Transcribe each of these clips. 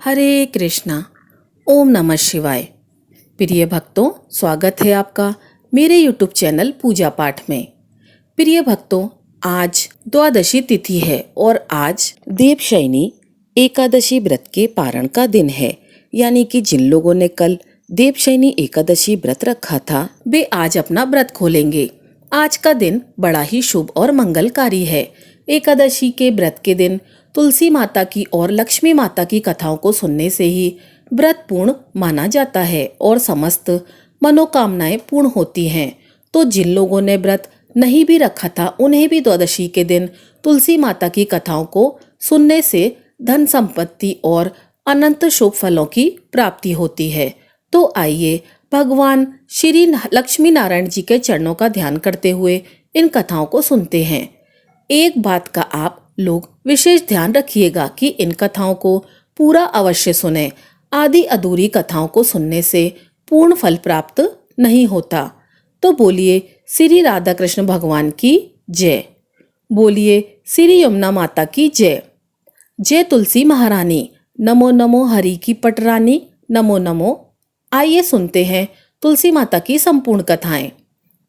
हरे कृष्णा। ओम नमः शिवाय। प्रिय भक्तों, स्वागत है आपका मेरे YouTube चैनल पूजा पाठ में। प्रिय भक्तों, आज द्वादशी तिथि है और आज देवशयनी एकादशी व्रत के पारण का दिन है। यानी कि जिन लोगों ने कल देवशयनी एकादशी व्रत रखा था वे आज अपना व्रत खोलेंगे। आज का दिन बड़ा ही शुभ और मंगलकारी है। एकादशी के व्रत के दिन तुलसी माता की और लक्ष्मी माता की कथाओं को सुनने से ही व्रत पूर्ण माना जाता है और समस्त मनोकामनाएं पूर्ण होती हैं। तो जिन लोगों ने व्रत नहीं भी रखा था उन्हें भी द्वादशी के दिन तुलसी माता की कथाओं को सुनने से धन संपत्ति और अनंत शुभ फलों की प्राप्ति होती है। तो आइए भगवान श्री लक्ष्मी नारायण जी के चरणों का ध्यान करते हुए इन कथाओं को सुनते हैं। एक बात का आप लोग विशेष ध्यान रखिएगा कि इन कथाओं को पूरा अवश्य सुने। आधी अधूरी कथाओं को सुनने से पूर्ण फल प्राप्त नहीं होता। तो बोलिए श्री राधा कृष्ण भगवान की जय। बोलिए श्री यमुना माता की जय। जय तुलसी महारानी। नमो नमो हरि की पटरानी। नमो नमो। आइए सुनते हैं तुलसी माता की संपूर्ण कथाएं।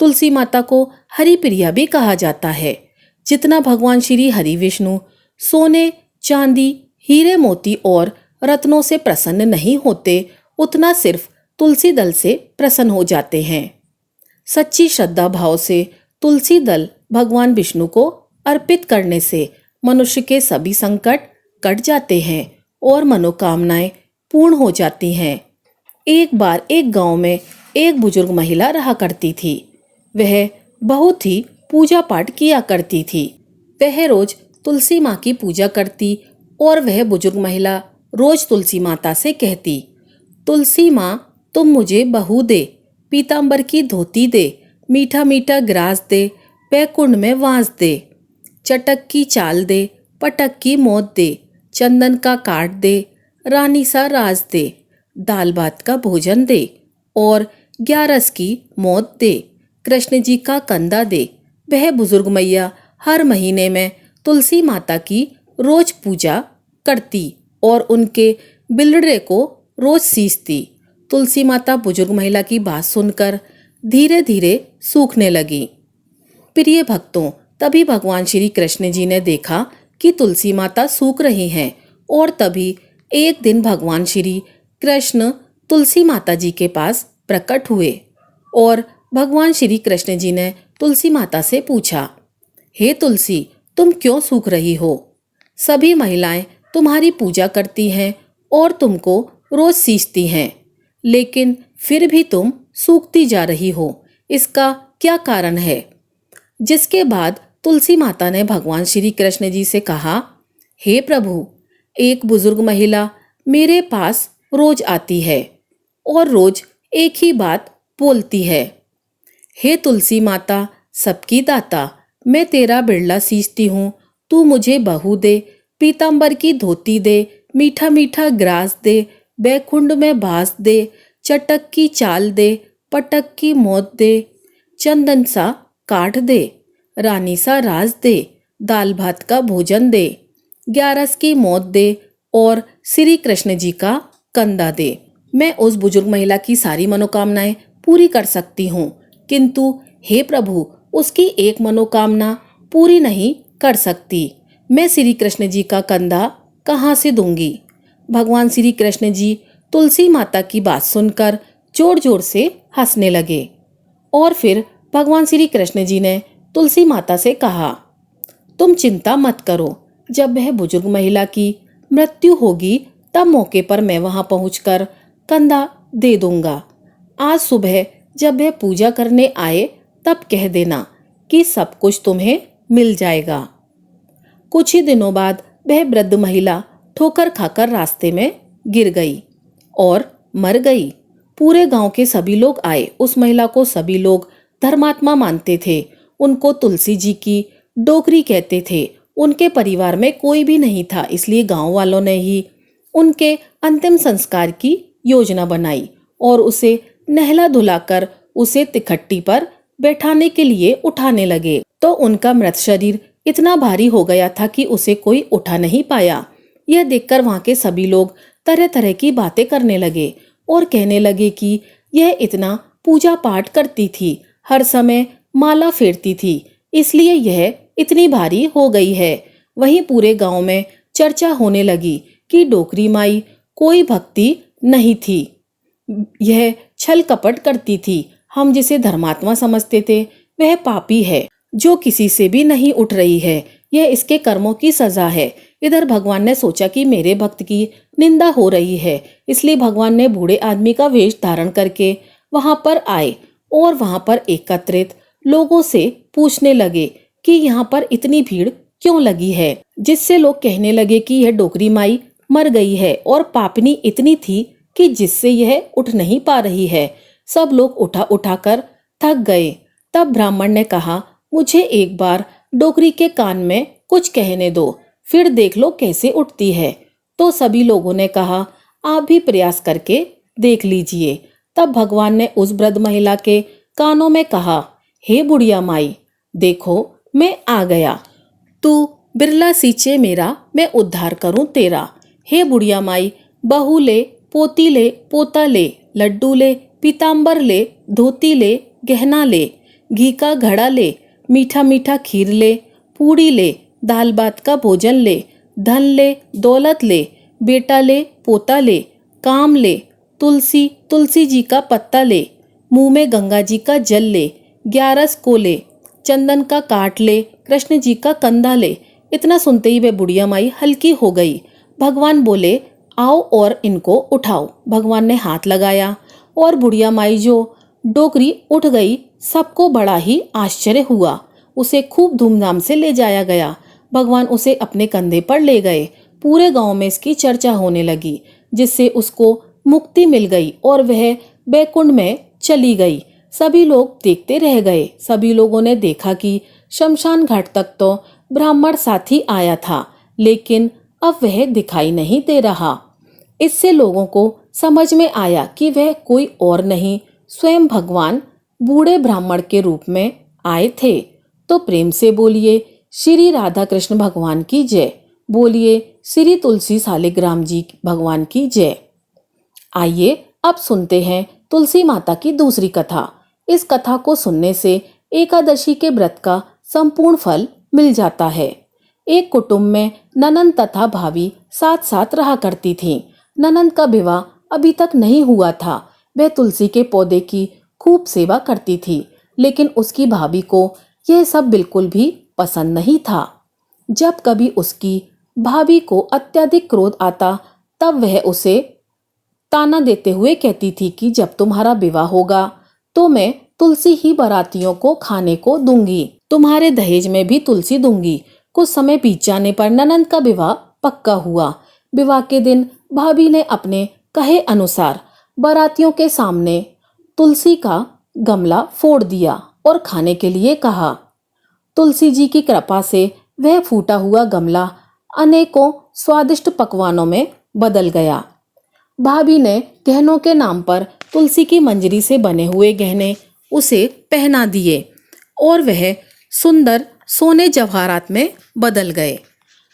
तुलसी माता को हरि प्रिया भी कहा जाता है। जितना भगवान श्री हरि विष्णु सोने, चांदी, हीरे मोती और रत्नों से प्रसन्न नहीं होते, उतना सिर्फ तुलसी दल से प्रसन्न हो जाते हैं। सच्ची श्रद्धा भाव से तुलसी दल भगवान विष्णु को अर्पित करने से मनुष्य के सभी संकट कट जाते हैं और मनोकामनाएं पूर्ण हो जाती हैं। एक बार एक गांव में एक बुजुर्ग महिला रहा करती थी। वह बहुत ही पूजा पाठ किया करती थी। वह रोज तुलसी माँ की पूजा करती और वह बुजुर्ग महिला रोज तुलसी माता से कहती, तुलसी माँ तुम मुझे बहू दे, पीतांबर की धोती दे, मीठा मीठा ग्रास दे, बैकुंठ में वास दे, चटक की चाल दे, पटक की मौत दे, चंदन का काट दे, रानी सा राज दे, दाल भात का भोजन दे और 11 की मौत दे, कृष्ण जी का कंधा दे। वह बुजुर्ग मैया हर महीने में तुलसी माता की रोज पूजा करती और उनके बिलड़े को रोज सींचती। तुलसी माता बुजुर्ग महिला की बात सुनकर धीरे धीरे सूखने लगी। प्रिय भक्तों, तभी भगवान श्री कृष्ण जी ने देखा कि तुलसी माता सूख रही हैं और तभी एक दिन भगवान श्री कृष्ण तुलसी माता जी के पास प्रकट हुए और भगवान श्री कृष्ण जी ने तुलसी माता से पूछा, हे तुलसी, तुम क्यों सूख रही हो? सभी महिलाएं तुम्हारी पूजा करती हैं और तुमको रोज सींचती हैं, लेकिन फिर भी तुम सूखती जा रही हो। इसका क्या कारण है? जिसके बाद तुलसी माता ने भगवान श्री कृष्ण जी से कहा, हे प्रभु, एक बुजुर्ग महिला मेरे पास रोज आती है और रोज एक ही बात बोलती है, हे तुलसी माता सबकी दाता, मैं तेरा बिरला सींचती हूँ, तू मुझे बहू दे, पीतांबर की धोती दे, मीठा मीठा ग्रास दे, बैकुंठ में बास दे, चटक की चाल दे, पटक की मौत दे, चंदन सा काट दे, रानी सा राज दे, दाल भात का भोजन दे, 11 की मौत दे और श्री कृष्ण जी का कंधा दे। मैं उस बुजुर्ग महिला की सारी मनोकामनाएं पूरी कर सकती हूँ, किंतु हे प्रभु, उसकी एक मनोकामना पूरी नहीं कर सकती। मैं श्री कृष्ण जी का कंधा कहाँ से दूंगी? भगवान श्री कृष्ण जी तुलसी माता की बात सुनकर जोर जोर से हंसने लगे और फिर भगवान श्री कृष्ण जी ने तुलसी माता से कहा, तुम चिंता मत करो, जब वह बुजुर्ग महिला की मृत्यु होगी तब मौके पर मैं वहां पहुंचकर कंधा दे दूंगा। आज सुबह जब वह पूजा करने आए तब कह देना कि सब कुछ तुम्हें मिल जाएगा। कुछ ही दिनों बाद वह वृद्ध महिला ठोकर खाकर रास्ते में गिर गई और मर गई। पूरे गांव के सभी लोग आए। उस महिला को सभी लोग धर्मात्मा मानते थे। उनको तुलसी जी की डोकरी कहते थे। उनके परिवार में कोई भी नहीं था, इसलिए गांव वालों ने ही उनके अंतिम संस्कार की योजना बनाई और उसे नहला धुलाकर उसे तिखट्टी पर बैठाने के लिए उठाने लगे। तो उनका मृत शरीर इतना भारी हो गया था कि उसे कोई उठा नहीं पाया। यह देखकर वहां के सभी लोग तरह तरह की बातें करने लगे और कहने लगे कि यह इतना पूजा पाठ करती थी, हर समय माला फेरती थी, इसलिए यह इतनी भारी हो गई है। वहीं पूरे गांव में चर्चा होने लगी कि डोकरी माई कोई भक्ति नहीं थी, यह छल कपट करती थी। हम जिसे धर्मात्मा समझते थे वह पापी है जो किसी से भी नहीं उठ रही है, यह इसके कर्मों की सजा है। इधर भगवान ने सोचा कि मेरे भक्त की निंदा हो रही है, इसलिए भगवान ने बूढ़े आदमी का वेश धारण करके वहां पर आए और वहां पर एकत्रित लोगों से पूछने लगे कि यहाँ पर इतनी भीड़ क्यों लगी है, जिससे लोग कहने लगे कि यह डोकरी माई मर गई है और पापनी इतनी थी कि जिससे यह उठ नहीं पा रही है। सब लोग उठा उठाकर थक गए। तब ब्राह्मण ने कहा, मुझे एक बार डोकरी के कान में कुछ कहने दो, फिर देख लो कैसे उठती है। तो सभी लोगों ने कहा, आप भी प्रयास करके देख लीजिए। तब भगवान ने उस वृद्ध महिला के कानों में कहा, हे बुढ़िया माई, देखो मैं आ गया, तू बिरला सींचे मेरा, मैं उद्धार करूं तेरा। हे बुढ़िया माई, बहू ले, पोती ले, पोता ले, लड्डू ले, पीताम्बर ले, धोती ले, गहना ले, घी का घड़ा ले, मीठा मीठा खीर ले, पूड़ी ले, दाल भात का भोजन ले, धन ले, दौलत ले, बेटा ले, पोता ले, काम ले, तुलसी तुलसी जी का पत्ता ले, मुंह में गंगा जी का जल ले, 11 को ले, चंदन का काट ले, कृष्ण जी का कंधा ले। इतना सुनते ही वह बुढ़िया माई हल्की हो गई। भगवान बोले, आओ और इनको उठाओ। भगवान ने हाथ लगाया और बुढ़िया माई जो डोकरी उठ गई। सबको बड़ा ही आश्चर्य हुआ। उसे खूब धूमधाम से ले जाया गया। भगवान उसे अपने कंधे पर ले गए। पूरे गांव में इसकी चर्चा होने लगी, जिससे उसको मुक्ति मिल गई और वह बैकुंठ में चली गई। सभी लोग देखते रह गए। सभी लोगों ने देखा कि शमशान घाट तक तो ब्राह्मण साथी आया था, लेकिन अब वह दिखाई नहीं दे रहा। इससे लोगों को समझ में आया कि वह कोई और नहीं, स्वयं भगवान बूढ़े ब्राह्मण के रूप में आए थे। तो प्रेम से बोलिए, श्री राधा कृष्ण भगवान की जय। बोलिए, श्री तुलसी शालिग्राम जी भगवान की जय। आइए अब सुनते हैं तुलसी माता की दूसरी कथा। इस कथा को सुनने से एकादशी के व्रत का संपूर्ण फल मिल जाता है। एक कुटुंब में ननंद तथा भाभी साथ साथ रहा करती थीं। ननंद का विवाह अभी तक नहीं हुआ था। वह तुलसी के पौधे की खूब सेवा करती थी, लेकिन उसकी भाभी को यह सब बिल्कुल भी पसंद नहीं था। जब कभी उसकी भाभी को अत्यधिक क्रोध आता, तब वह उसे ताना देते हुए कहती थी कि जब तुम्हारा विवाह होगा तो मैं तुलसी ही बारातियों को खाने को दूंगी, तुम्हारे दहेज में भी तुलसी दूंगी। कुछ समय बीत जाने पर ननंद का विवाह पक्का हुआ। विवाह के दिन भाभी ने अपने कहे अनुसार बारातियों के सामने तुलसी का गमला फोड़ दिया और खाने के लिए कहा। तुलसी जी की कृपा से वह फूटा हुआ गमला अनेकों स्वादिष्ट पकवानों में बदल गया। भाभी ने गहनों के नाम पर तुलसी की मंजरी से बने हुए गहने उसे पहना दिए और वह सुंदर सोने जवाहरात में बदल गए।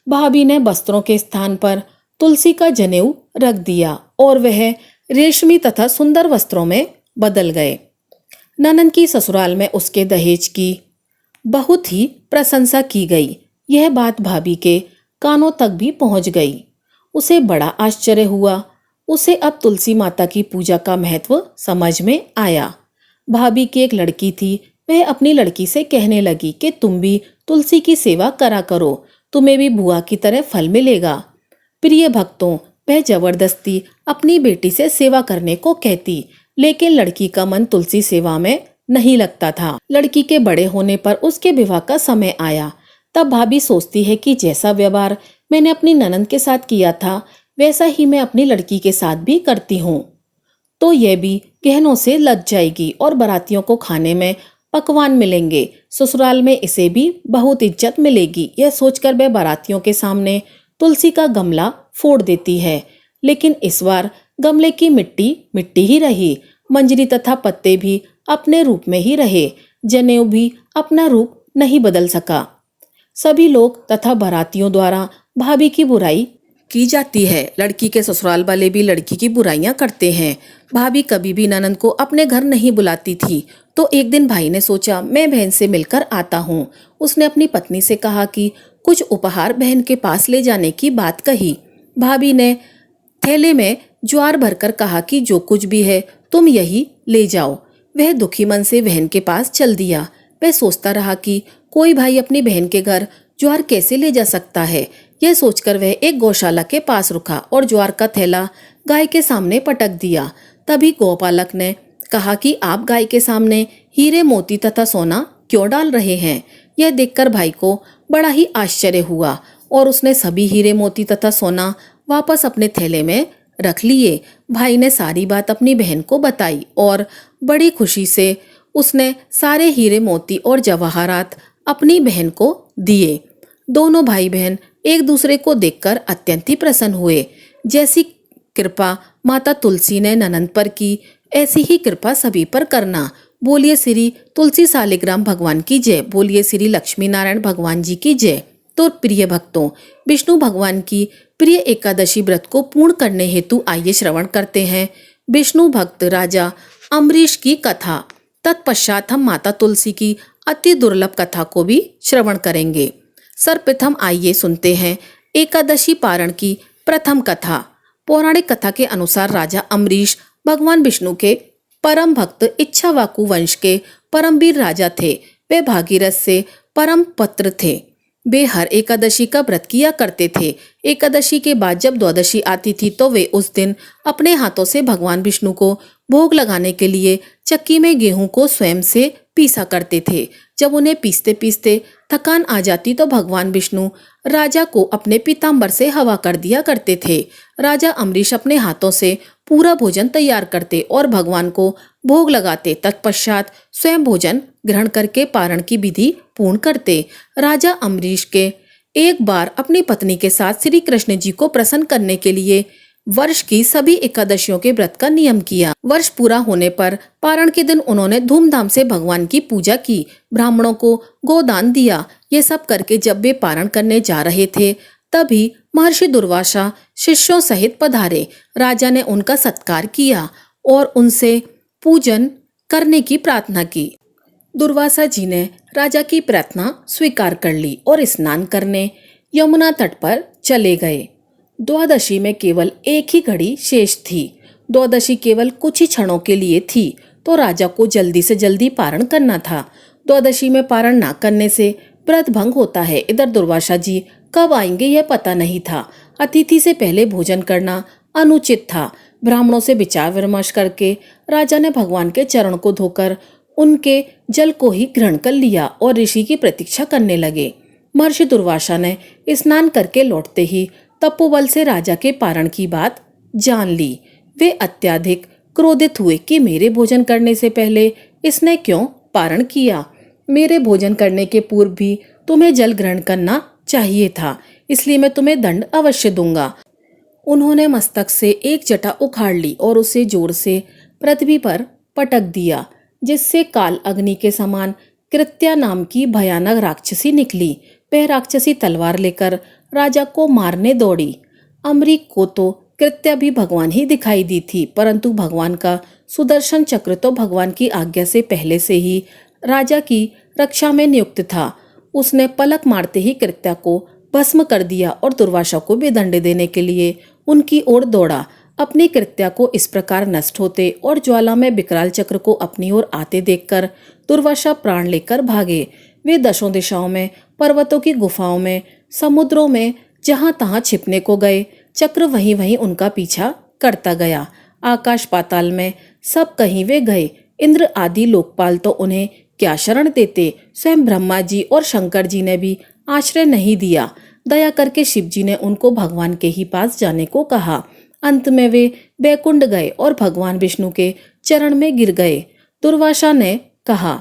भाभी ने वस्त्रों के स्थान पर तुलसी का जनेऊ रख दिया और वह रेशमी तथा सुंदर वस्त्रों में बदल गए। ननंद की ससुराल में उसके दहेज की बहुत ही प्रशंसा की गई। यह बात भाभी के कानों तक भी पहुंच गई। उसे बड़ा आश्चर्य हुआ। उसे अब तुलसी माता की पूजा का महत्व समझ में आया। भाभी की एक लड़की थी। वह अपनी लड़की से कहने लगी कि तुम भी तुलसी की सेवा करा करो, तुम्हें भी बुआ की तरह फल मिलेगा। प्रिय भक्तों, वह जबरदस्ती अपनी बेटी से सेवा करने को कहती, लेकिन लड़की का मन तुलसी सेवा में नहीं लगता था। लड़की के बड़े होने पर उसके विवाह का समय आया। तब भाभी सोचती है कि जैसा व्यवहार मैंने अपनी ननंद के साथ किया था, वैसा ही मैं अपनी लड़की के साथ भी करती हूँ, तो यह भी गहनों से लग जाएगी और बारातियों को खाने में पकवान मिलेंगे। ससुराल में इसे भी बहुत इज्जत मिलेगी। यह सोचकर वह बारातियों के सामने तुलसी का गमला फोड़ देती है, लेकिन इस बार गमले की मिट्टी मिट्टी ही रही। मंजरी तथा पत्ते भी अपने रूप में ही रहे। जनेऊ भी अपना रूप नहीं बदल सका। सभी लोग तथा बारातियों द्वारा भाभी की बुराई की जाती है। लड़की के ससुराल वाले भी लड़की की बुराइयां करते हैं। भाभी कभी भी ननंद को अपने घर नहीं बुलाती थी। तो एक दिन भाई ने सोचा मैं बहन से मिलकर आता हूँ। उसने अपनी पत्नी से कहा कि कुछ उपहार बहन के पास ले जाने की बात कही। भाभी ने थैले में ज्वार भरकर कहा कि जो कुछ भी है तुम यही ले जाओ। वह दुखी मन से बहन के पास चल दिया। वह सोचता रहा कि कोई भाई अपनी बहन के घर ज्वार कैसे ले जा सकता है। यह सोचकर वह एक गौशाला के पास रुका और ज्वार का थैला गाय के सामने पटक दिया। तभी गौपालक ने कहा कि आप गाय के सामने हीरे मोती तथा सोना क्यों डाल रहे हैं। यह देखकर भाई को बड़ा ही आश्चर्य हुआ और उसने सभी हीरे मोती तथा सोना वापस अपने थैले में रख लिए। भाई ने सारी बात अपनी बहन को बताई और बड़ी खुशी से उसने सारे हीरे मोती और जवाहरात अपनी बहन को दिए। दोनों भाई बहन एक दूसरे को देखकर अत्यंत ही प्रसन्न हुए। जैसी कृपा माता तुलसी ने ननंद पर की, ऐसी ही कृपा सभी पर करना। बोलिए श्री तुलसी सालिग्राम भगवान की जय। बोलिए श्री लक्ष्मी नारायण भगवान जी की जय। तो प्रिय भक्तों, विष्णु भगवान की प्रिय एकादशी व्रत को पूर्ण करने हेतु आइए श्रवण करते हैं विष्णु भक्त राजा अम्बरीश की कथा। तत्पश्चात हम माता तुलसी की अति दुर्लभ कथा को भी श्रवण करेंगे। सर्वप्रथम आइए सुनते हैं एकादशी पारण की प्रथम कथा। पौराणिक कथा के अनुसार राजा अम्बरीश भगवान विष्णु के परम भक्त इच्छावाकु वंश के परमवीर राजा थे। वे भागीरथ से परम पत्र थे। वे हर एकादशी का व्रत किया करते थे। एकादशी के बाद जब द्वादशी आती थी तो वे उस दिन अपने हाथों से भगवान विष्णु को भोग लगाने के लिए चक्की में गेहूं को स्वयं से पीसा करते थे। जब उन्हें पीसते पीसते थकान आ जाती तो भगवान विष्णु राजा को अपने पीताम्बर से हवा कर दिया करते थे। राजा अम्बरीश अपने हाथों से पूरा भोजन तैयार करते और भगवान को भोग लगाते। तत्पश्चात स्वयं भोजन ग्रहण करके पारण की विधि पूर्ण करते। राजा अम्बरीश के एक बार अपनी पत्नी के साथ श्री कृष्ण जी को प्रसन्न करने के लिए वर्ष की सभी एकादशियों के व्रत का नियम किया। वर्ष पूरा होने पर पारण के दिन उन्होंने धूमधाम से भगवान की पूजा की, ब्राह्मणों को गोदान दिया। ये सब करके जब वे पारण करने जा रहे थे तभी महर्षि दुर्वासा शिष्यों सहित पधारे। राजा ने उनका सत्कार किया और उनसे पूजन करने की प्रार्थना की। दुर्वासा जी ने राजा की प्रार्थना स्वीकार कर ली और स्नान करने यमुना तट पर चले गए। द्वादशी में केवल एक ही घड़ी शेष थी। द्वादशी केवल कुछ ही क्षणों के लिए थी तो राजा को जल्दी से जल्दी पारण करना था। द्वादशी में पारण ना करने से व्रत भंग होता है। इधर दुर्वासा जी कब आएंगे यह पता नहीं था। अतिथि से पहले भोजन करना अनुचित था। ब्राह्मणों से विचार विमर्श करके राजा ने भगवान के चरण को धोकर उनके जल को ही ग्रहण कर लिया और ऋषि की प्रतीक्षा करने लगे। महर्षि दुर्वासा ने स्नान करके लौटते ही तपोबल से राजा के पारण की बात जान ली। वे अत्यधिक क्रोधित हुए कि मेरे भोजन करने से पहले इसने क्यों पारण किया। मेरे भोजन करने के पूर्व भी तुम्हें जल ग्रहण करना चाहिए था, इसलिए मैं तुम्हें दंड अवश्य दूंगा। उन्होंने मस्तक से एक जटा उखाड़ ली और उसे जोर से पृथ्वी पर पटक दिया, जिससे काल अग्नि के समान कृत्या नाम की भयानक राक्षसी निकली। वह राक्षसी तलवार लेकर राजा को मारने दौड़ी। अम्बरीक को तो कृत्या भी भगवान ही दिखाई दी थी, परंतु भगवान का सुदर्शन चक्र तो भगवान की आज्ञा से पहले से ही राजा की रक्षा में नियुक्त था। उसने पलक मारते ही कृत्या को भस्म कर दिया और दुर्वासा को भी दंड देने के लिए उनकी ओर दौड़ा। अपनी कृत्या को इस प्रकार नष्ट होते और ज्वाला में विकराल चक्र को अपनी ओर आते देखकर दुर्वासा प्राण लेकर भागे। वे दशों दिशाओं में, पर्वतों की गुफाओं में, समुद्रों में जहां तहां छिपने को गए। चक्र वहीं वहीं उनका पीछा करता गया। आकाश पाताल में सब कहीं वे गए। इंद्र आदि लोकपाल तो उन्हें क्या शरण देते। स्वयं ब्रह्मा जी और शंकर जी ने भी आश्रय नहीं दिया। दया करके शिव जी ने उनको भगवान के ही पास जाने को कहा। अंत में वे बैकुंठ गए और भगवान विष्णु के चरण में गिर गए। दुर्वासा ने कहा,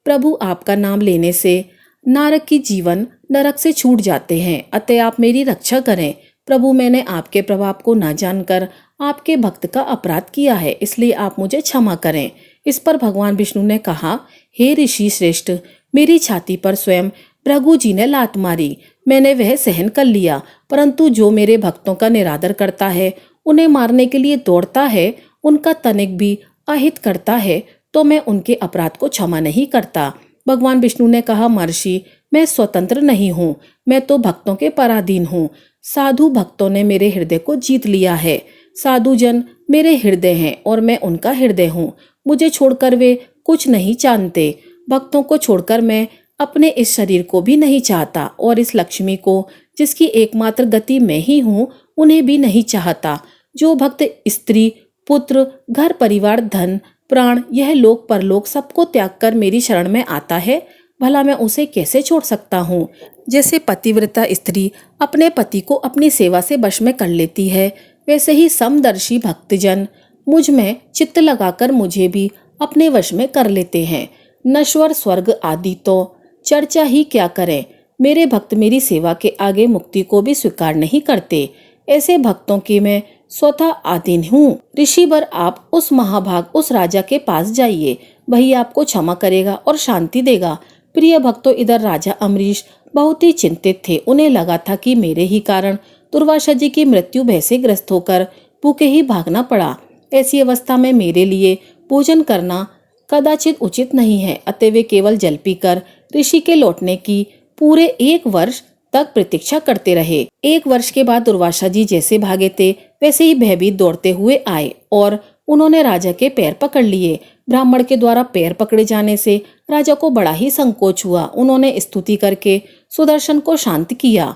प्रभु आपका नाम लेने से नारक की जीवन नरक से छूट जाते हैं, अतः आप मेरी रक्षा करें। प्रभु, मैंने आपके प्रभाव को न जानकर आपके भक्त का अपराध किया है, इसलिए आप मुझे क्षमा करें। इस पर भगवान विष्णु ने कहा, हे ऋषि श्रेष्ठ, मेरी छाती पर स्वयं भृगु जी ने लात मारी। मैंने वह सहन कर लिया, परंतु जो मेरे भक्तों का निरादर करता है, उन्हें मारने के लिए दौड़ता है, उनका तनिक भी अहित करता है, तो मैं उनके अपराध को क्षमा नहीं करता। भगवान विष्णु ने कहा, महर्षि, मैं स्वतंत्र नहीं हूँ, मैं तो भक्तों के पराधीन हूँ। साधु भक्तों ने मेरे हृदय को जीत लिया है। साधु जन मेरे हृदय हैं और मैं उनका हृदय हूँ। मुझे छोड़कर वे कुछ नहीं जानते। भक्तों को छोड़कर मैं अपने इस शरीर को भी नहीं चाहता और इस लक्ष्मी को, जिसकी एकमात्र गति मैं ही हूँ, उन्हें भी नहीं चाहता। जो भक्त स्त्री, पुत्र, घर परिवार, धन, प्राण, यह लोक परलोक सबको त्याग कर मेरी शरण में आता है, भला मैं उसे कैसे छोड़ सकता हूँ। जैसे पतिव्रता स्त्री अपने पति को अपनी सेवा से वश में कर लेती है, वैसे ही समदर्शी भक्तजन मुझ में चित्त लगाकर मुझे भी अपने वश में कर लेते हैं। नश्वर स्वर्ग आदि तो चर्चा ही क्या करें। मेरे भक्त मेरी सेवा के आगे मुक्ति को भी स्वीकार नहीं करते। ऐसे भक्तों की मैं स्वतः अधीन हूँ। ऋषिवर, आप उस महाभाग, उस राजा के पास जाइए, वही आपको क्षमा करेगा और शांति देगा। प्रिय भक्तों, इधर राजा अम्बरीश बहुत ही चिंतित थे। उन्हें लगा था कि मेरे ही कारण दुर्वासा जी की मृत्यु भय से ग्रस्त होकर भूखे ही भागना पड़ा। ऐसी अवस्था में मेरे लिए भोजन करना कदाचित उचित नहीं है, अतः वे केवल जल पीकर ऋषि के लौटने की पूरे 1 वर्ष तक प्रतीक्षा करते रहे। 1 वर्ष के बाद दुर्वासा जी जैसे भागे थे, वैसे ही भयभीत दौड़ते हुए आए और उन्होंने राजा के पैर पकड़ लिए। ब्राह्मण के द्वारा पैर पकड़े जाने से राजा को बड़ा ही संकोच हुआ। उन्होंने स्तुति करके सुदर्शन को शांत किया।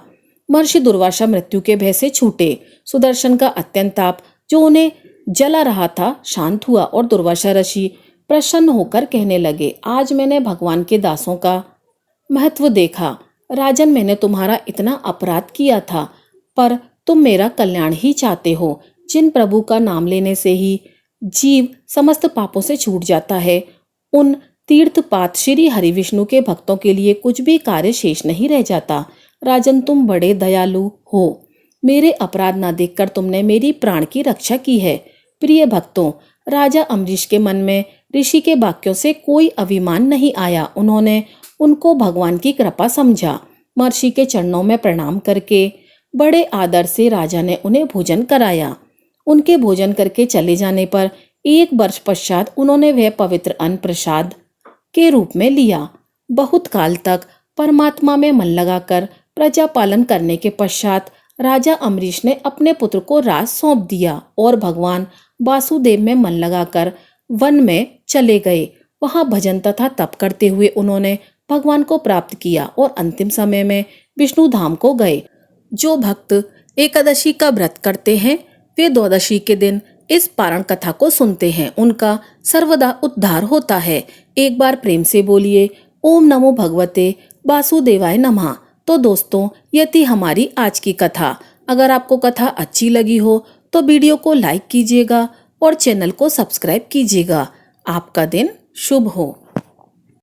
महर्षि दुर्वासा मृत्यु के भय से छूटे। सुदर्शन का अत्यंत ताप, जो उन्हें जला रहा था, शांत हुआ और दुर्वासा ऋषि प्रसन्न होकर कहने लगे, आज मैंने भगवान के दासों का महत्व देखा। राजन, मैंने तुम्हारा इतना अपराध किया था, पर तुम मेरा कल्याण ही चाहते हो। जिन प्रभु का नाम लेने से ही जीव समस्त पापों से छूट जाता है, उन तीर्थपात श्री हरि विष्णु के भक्तों के लिए कुछ भी कार्य शेष नहीं रह जाता। राजन, तुम बड़े दयालु हो। मेरे अपराध न देखकर तुमने मेरी प्राण की रक्षा की है। प्रिय भक्तों, राजा अम्बरीश के मन में ऋषि के वाक्यों से कोई अभिमान नहीं आया। उन्होंने उनको भगवान की कृपा समझा। महर्षि के चरणों में प्रणाम करके बड़े आदर से राजा ने उन्हें भोजन कराया। उनके भोजन करके चले जाने पर 1 वर्ष पश्चात उन्होंने वह पवित्र अन्न प्रसाद के रूप में लिया। बहुत काल तक परमात्मा में मन लगाकर प्रजा पालन करने के पश्चात राजा अम्बरीश ने अपने पुत्र को राज सौंप दिया और भगवान वासुदेव में मन लगाकर वन में चले गए। वहां भजन तथा तप करते हुए उन्होंने भगवान को प्राप्त किया और अंतिम समय में विष्णु धाम को गए। जो भक्त एकादशी का व्रत करते हैं, वे द्वादशी के दिन इस पारण कथा को सुनते हैं, उनका सर्वदा उद्धार होता है। एक बार प्रेम से बोलिए, ओम नमो भगवते वासुदेवाय नमः। तो दोस्तों, ये थी हमारी आज की कथा। अगर आपको कथा अच्छी लगी हो तो वीडियो को लाइक कीजिएगा और चैनल को सब्सक्राइब कीजिएगा। आपका दिन शुभ हो।